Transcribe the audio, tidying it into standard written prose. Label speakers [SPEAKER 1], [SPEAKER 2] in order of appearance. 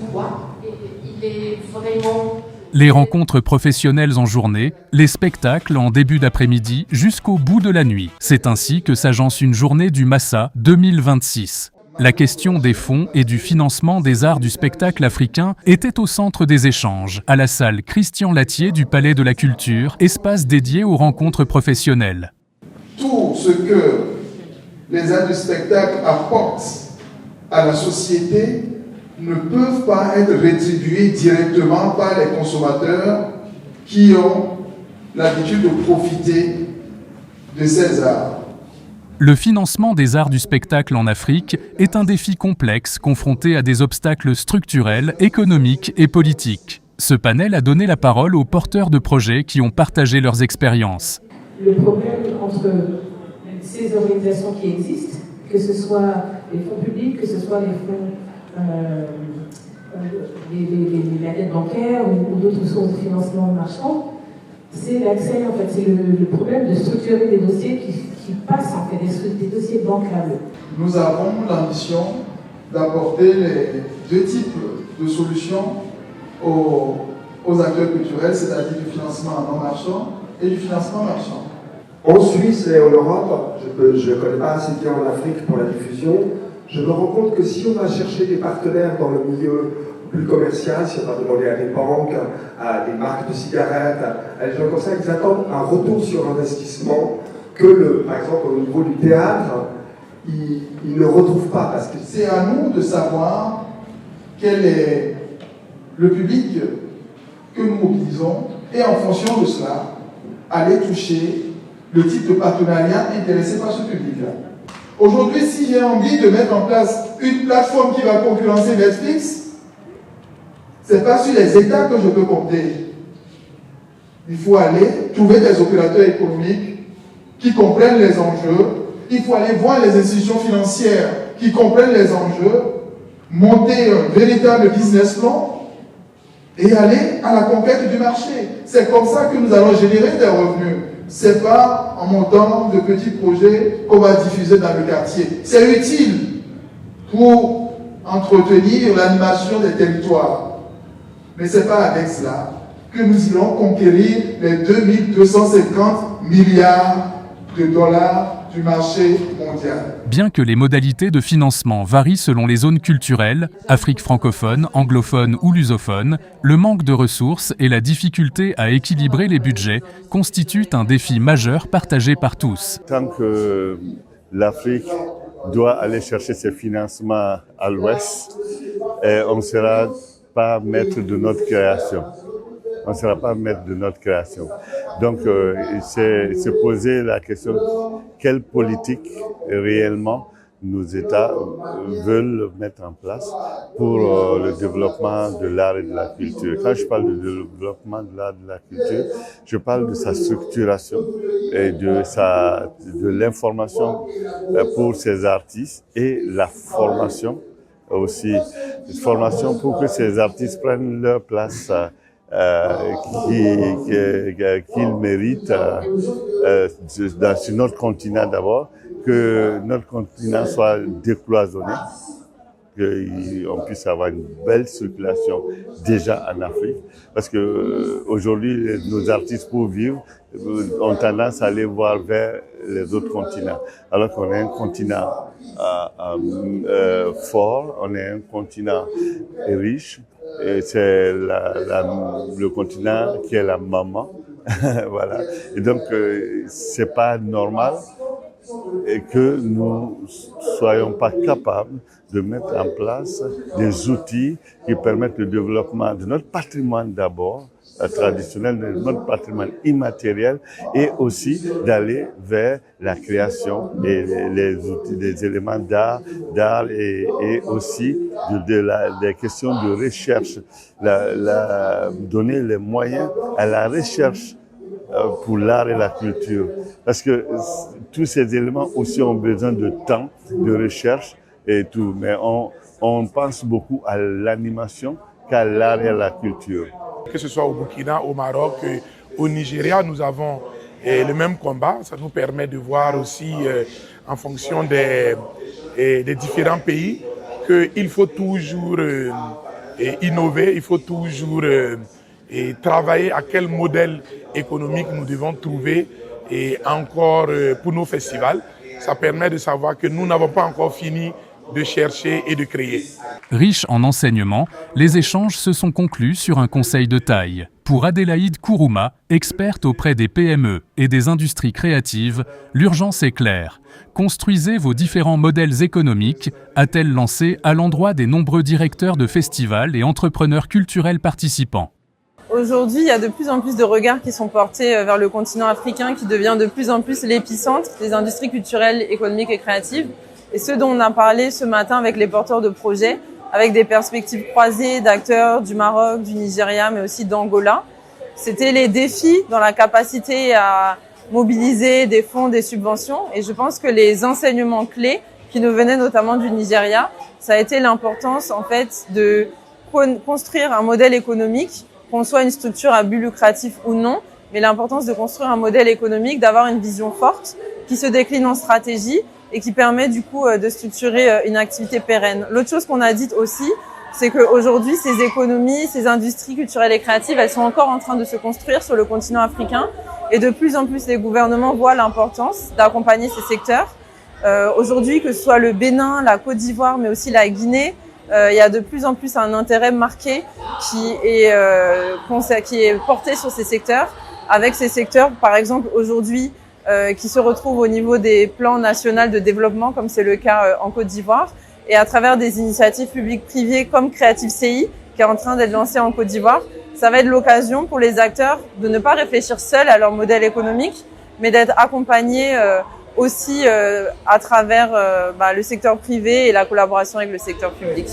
[SPEAKER 1] droit. Il est vraiment...
[SPEAKER 2] Les rencontres professionnelles en journée, les spectacles en début d'après-midi jusqu'au bout de la nuit. C'est ainsi que s'agence une journée du Massa 2026. La question des fonds et du financement des arts du spectacle africain était au centre des échanges, à la salle Christian Latier du Palais de la Culture, espace dédié aux rencontres professionnelles.
[SPEAKER 3] Tout ce que les arts du spectacle apportent à la société ne peuvent pas être rétribués directement par les consommateurs qui ont l'habitude de profiter de ces arts.
[SPEAKER 2] Le financement des arts du spectacle en Afrique est un défi complexe confronté à des obstacles structurels, économiques et politiques. Ce panel a donné la parole aux porteurs de projets qui ont partagé leurs expériences.
[SPEAKER 4] Le problème entre ces organisations qui existent, que ce soit les fonds publics, que ce soit les fonds la dette bancaire ou d'autres sources de financement marchand, c'est l'accès, en fait, c'est le problème de structurer des dossiers qui passent, en fait, des dossiers bancables.
[SPEAKER 3] Nous avons l'ambition d'apporter les deux types de solutions aux acteurs culturels, c'est-à-dire du financement non marchand et du financement marchand.
[SPEAKER 5] En Suisse et en Europe, je ne connais pas assez bien en Afrique pour la diffusion, je me rends compte que si on va chercher des partenaires dans le milieu plus commercial, si on va demander à des banques, à des marques de cigarettes, à des gens comme ça, ils attendent un retour sur investissement que, par exemple, au niveau du théâtre, ils ne retrouvent pas. Parce que
[SPEAKER 3] c'est à nous de savoir quel est le public que nous mobilisons et en fonction de cela, aller toucher le type de partenariat intéressé par ce public-là. Aujourd'hui, si j'ai envie de mettre en place une plateforme qui va concurrencer Netflix, ce n'est pas sur les États que je peux compter. Il faut aller trouver des opérateurs économiques qui comprennent les enjeux. Il faut aller voir les institutions financières qui comprennent les enjeux, monter un véritable business plan et aller à la conquête du marché. C'est comme ça que nous allons générer des revenus. Ce n'est pas en montant de petits projets qu'on va diffuser dans le quartier. C'est utile pour entretenir l'animation des territoires. Mais ce n'est pas avec cela que nous allons conquérir les 2250 milliards de dollars du marché mondial.
[SPEAKER 2] Bien que les modalités de financement varient selon les zones culturelles, Afrique francophone, anglophone ou lusophone, le manque de ressources et la difficulté à équilibrer les budgets constituent un défi majeur partagé par tous.
[SPEAKER 6] Tant que l'Afrique doit aller chercher ses financements à l'Ouest, on ne sera pas maître de notre création. On ne sera pas maître de notre création. Donc, c'est se poser la question, quelle politique réellement nos États veulent mettre en place pour le développement de l'art et de la culture. Quand je parle de développement de l'art et de la culture, je parle de sa structuration et de l'information pour ces artistes et la formation aussi. Formation pour que ces artistes prennent leur place qu'ils méritent sur notre continent d'abord, que notre continent soit décloisonné, qu'on puisse avoir une belle circulation déjà en Afrique, parce que aujourd'hui nos artistes pour vivre ont tendance à aller voir vers les autres continents, alors qu'on est un continent fort, on est un continent riche. Et c'est le continent qui est la maman, voilà. Et donc, c'est pas normal que nous soyons pas capables de mettre en place des outils qui permettent le développement de notre patrimoine d'abord, traditionnel, de notre patrimoine immatériel, et aussi d'aller vers la création et les outils, des éléments d'art et aussi des questions de recherche, donner les moyens à la recherche pour l'art et la culture. Parce que tous ces éléments aussi ont besoin de temps, de recherche et tout. Mais on pense beaucoup à l'animation qu'à l'art et à la culture.
[SPEAKER 7] Que ce soit au Burkina, au Maroc, au Nigeria, nous avons le même combat. Ça nous permet de voir aussi, en fonction des différents pays, qu'il faut toujours innover, il faut toujours travailler à quel modèle économique nous devons trouver et encore pour nos festivals. Ça permet de savoir que nous n'avons pas encore fini de chercher et de créer.
[SPEAKER 2] Riches en enseignements, les échanges se sont conclus sur un conseil de taille. Pour Adélaïde Kourouma, experte auprès des PME et des industries créatives, l'urgence est claire. Construisez vos différents modèles économiques, a-t-elle lancé à l'endroit des nombreux directeurs de festivals et entrepreneurs culturels participants.
[SPEAKER 8] Aujourd'hui, il y a de plus en plus de regards qui sont portés vers le continent africain qui devient de plus en plus l'épicentre des industries culturelles, économiques et créatives. Et ce dont on a parlé ce matin avec les porteurs de projets, avec des perspectives croisées d'acteurs du Maroc, du Nigeria, mais aussi d'Angola. C'était les défis dans la capacité à mobiliser des fonds, des subventions. Et je pense que les enseignements clés qui nous venaient notamment du Nigeria, ça a été l'importance en fait de construire un modèle économique, qu'on soit une structure à but lucratif ou non, mais l'importance de construire un modèle économique, d'avoir une vision forte qui se décline en stratégie et qui permet du coup de structurer une activité pérenne. L'autre chose qu'on a dite aussi, c'est qu'aujourd'hui, ces économies, ces industries culturelles et créatives, elles sont encore en train de se construire sur le continent africain et de plus en plus les gouvernements voient l'importance d'accompagner ces secteurs. Aujourd'hui, que ce soit le Bénin, la Côte d'Ivoire, mais aussi la Guinée, il y a de plus en plus un intérêt marqué qui est porté sur ces secteurs, avec ces secteurs, par exemple, aujourd'hui, qui se retrouvent au niveau des plans nationaux de développement, comme c'est le cas en Côte d'Ivoire, et à travers des initiatives publiques-privées comme Creative CI, qui est en train d'être lancée en Côte d'Ivoire. Ça va être l'occasion pour les acteurs de ne pas réfléchir seuls à leur modèle économique, mais d'être accompagnés aussi à travers le secteur privé et la collaboration avec le secteur public.